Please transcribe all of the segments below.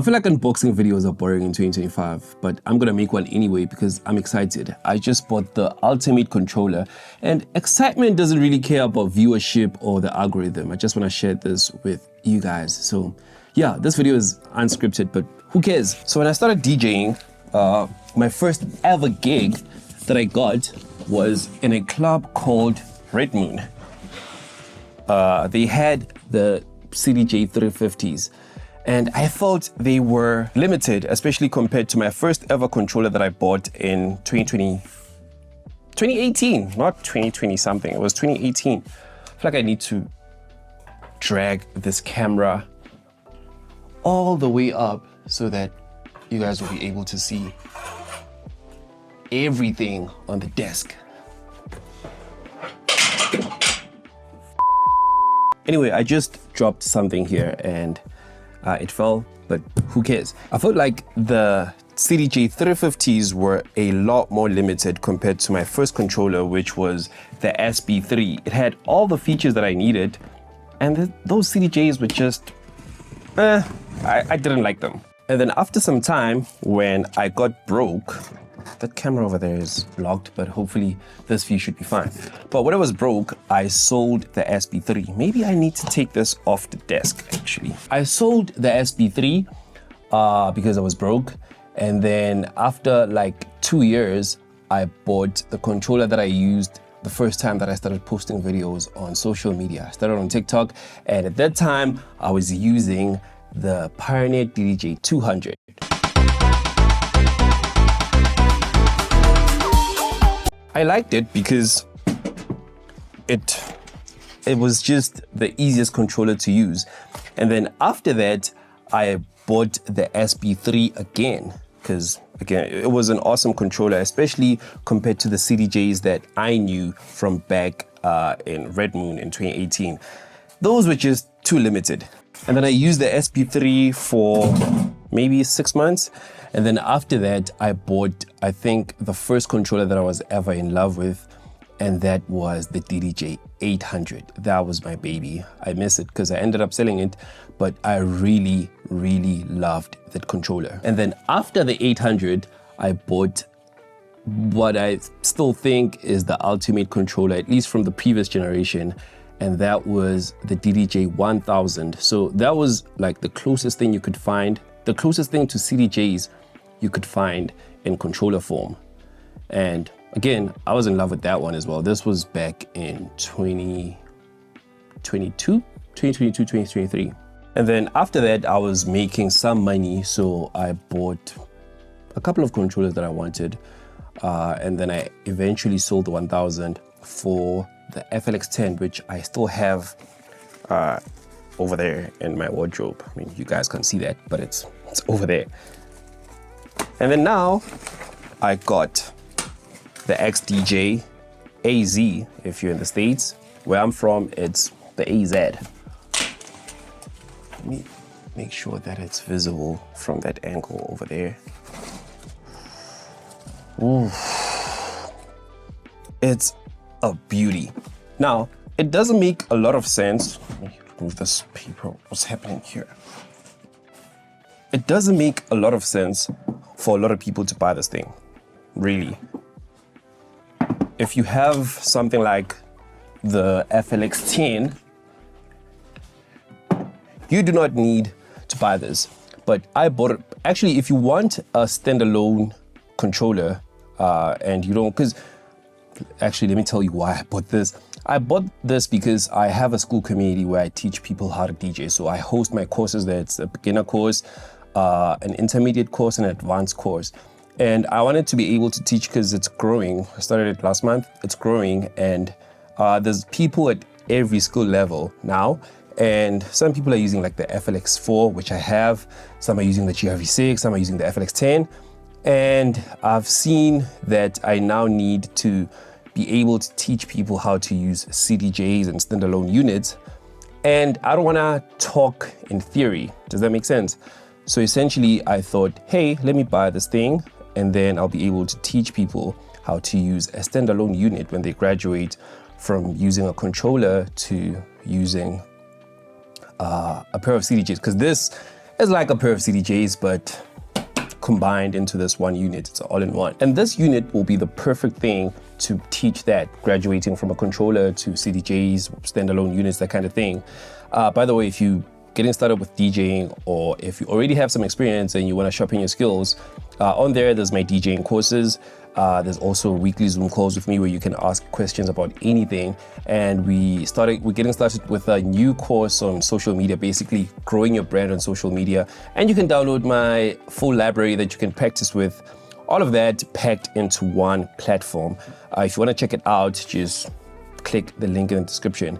feel like unboxing videos are boring in 2025, but I'm gonna make one anyway because I'm excited. I just bought the ultimate controller, and excitement doesn't really care about viewership or the algorithm. I just wanna share this with you guys. So yeah, this video is unscripted, but who cares? So when I started DJing, my first ever gig that I got was in a club called Red Moon. They had the XDJ 350s. And I felt they were limited, especially compared to my first ever controller that I bought in 2018, not 2020 something, it was 2018. I feel like I need to drag this camera all the way up so that you guys will be able to see everything on the desk. Anyway, I just dropped something here and it fell, but who cares? I felt like the XDJ 350s were a lot more limited compared to my first controller, which was the SB3. It had all the features that I needed, and those XDJs were just, I didn't like them. And then after some time, when I got broke, that camera over there is blocked, but hopefully this view should be fine. But when I was broke, I sold the SB3. Maybe I need to take this off the desk, actually. I sold the SB3 because I was broke. And then after like 2 years, I bought the controller that I used the first time that I started posting videos on social media. I started on TikTok, and at that time, I was using the Pioneer XDJ 200. I liked it because it was just the easiest controller to use. And then after that, I bought the SB3 again, because again, it was an awesome controller, especially compared to the XDJs that I knew from back in Red Moon in 2018. Those were just too limited. And then I used the SB3 for maybe 6 months. And then after that, I bought, I think, the first controller that I was ever in love with, and that was the XDJ 800. That was my baby. I miss it because I ended up selling it, but I really, really loved that controller. And then after the 800, I bought what I still think is the ultimate controller, at least from the previous generation, and that was the XDJ 1000. So that was like the closest thing you could find, the closest thing to XDJs you could find in controller form. And again, I was in love with that one as well. This was back in 2023. And then after that, I was making some money, so I bought a couple of controllers that I wanted. And then I eventually sold the 1000 for the FLX10, which I still have over there in my wardrobe. I mean, you guys can't see that, but it's over there. And then now I got the XDJ AZ. If you're in the States, where I'm from, it's the AZ. Let me make sure that it's visible from that angle over there. Ooh. It's a beauty. Now, it doesn't make a lot of sense. Let me remove this paper. What's happening here? It doesn't make a lot of sense for a lot of people to buy this thing, really. If you have something like the FLX10, you do not need to buy this. But I bought it. Actually, if you want a standalone controller and you don't, because actually, let me tell you why I bought this. I bought this because I have a school community where I teach people how to DJ. So I host my courses there. It's a beginner course, an intermediate course, and an advanced course. And I wanted to be able to teach because it's growing. I started it last month. It's growing, and there's people at every skill level now. And some people are using like the FLX4, which I have. Some are using the GRV6, some are using the FLX10. And I've seen that I now need to be able to teach people how to use XDJs and standalone units. And I don't wanna talk in theory. Does that make sense? So essentially I thought, hey, let me buy this thing, and then I'll be able to teach people how to use a standalone unit when they graduate from using a controller to using a pair of XDJs. Because this It's like a pair of CDJs, but combined into this one unit. It's all in one. And this unit will be the perfect thing to teach that, graduating from a controller to CDJs, standalone units, that kind of thing. By the way, if you getting started with DJing, or if you already have some experience and you want to sharpen your skills, on there's my DJing courses. There's also weekly Zoom calls with me where you can ask questions about anything. And we're getting started with a new course on social media, basically growing your brand on social media. And you can download my full library that you can practice with. All of that packed into one platform. If you want to check it out, just click the link in the description.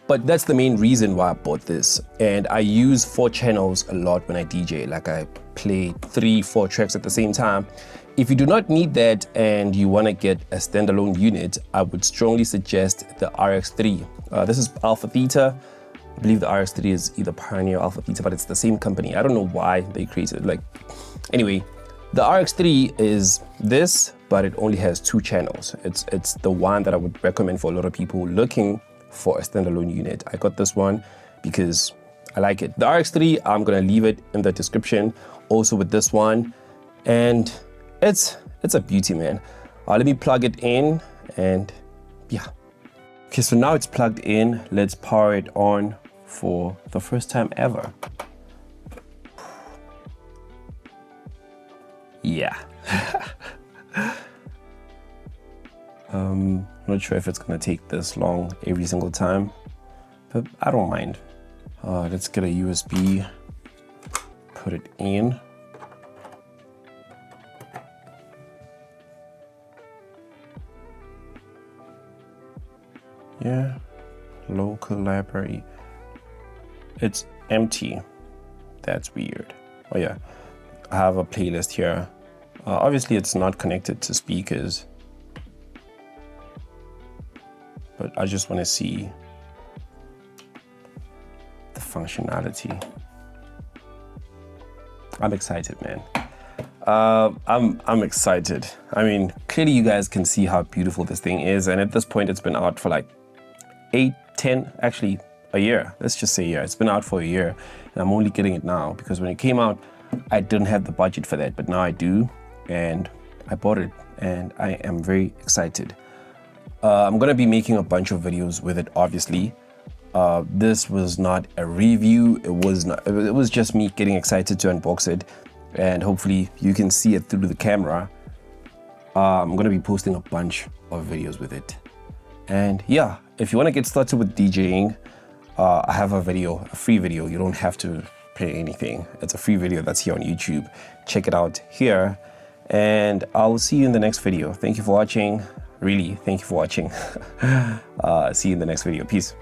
But that's the main reason why I bought this. And I use 4 channels a lot when I DJ. Like I play 3-4 tracks at the same time. If you do not need that and you want to get a standalone unit, I would strongly suggest the RX3. This is Alpha Theta. I believe the RX3 is either Pioneer or Alpha Theta, but it's the same company. I don't know why they created it. Anyway, the RX3 is this, but it only has 2 channels. It's the one that I would recommend for a lot of people looking for a standalone unit. I got this one because I like it. The RX3, I'm gonna leave it in the description, also with this one, and it's a beauty, man. Let me plug it in, and yeah. Okay, so now it's plugged in. Let's power it on for the first time ever. Yeah. I'm not sure if it's gonna take this long every single time, but I don't mind. Let's get a USB, put it in. Yeah, local library. It's empty. That's weird. Oh yeah, I have a playlist here. Obviously it's not connected to speakers, but I just want to see the functionality. I'm excited, man. I'm excited. I mean, clearly you guys can see how beautiful this thing is, and at this point it's been out for like 10, actually a year. Let's just say a year. It's been out for a year, and I'm only getting it now because when it came out, I didn't have the budget for that, but now I do, and I bought it, and I am very excited. I'm gonna be making a bunch of videos with it, obviously. This was not a review. It was just me getting excited to unbox it, and hopefully you can see it through the camera. I'm gonna be posting a bunch of videos with it. And yeah, if you wanna get started with DJing, I have a free video. You don't have to pay anything. It's a free video that's here on YouTube. Check it out here, and I'll see you in the next video. Thank you for watching. Really, thank you for watching. See you in the next video. Peace.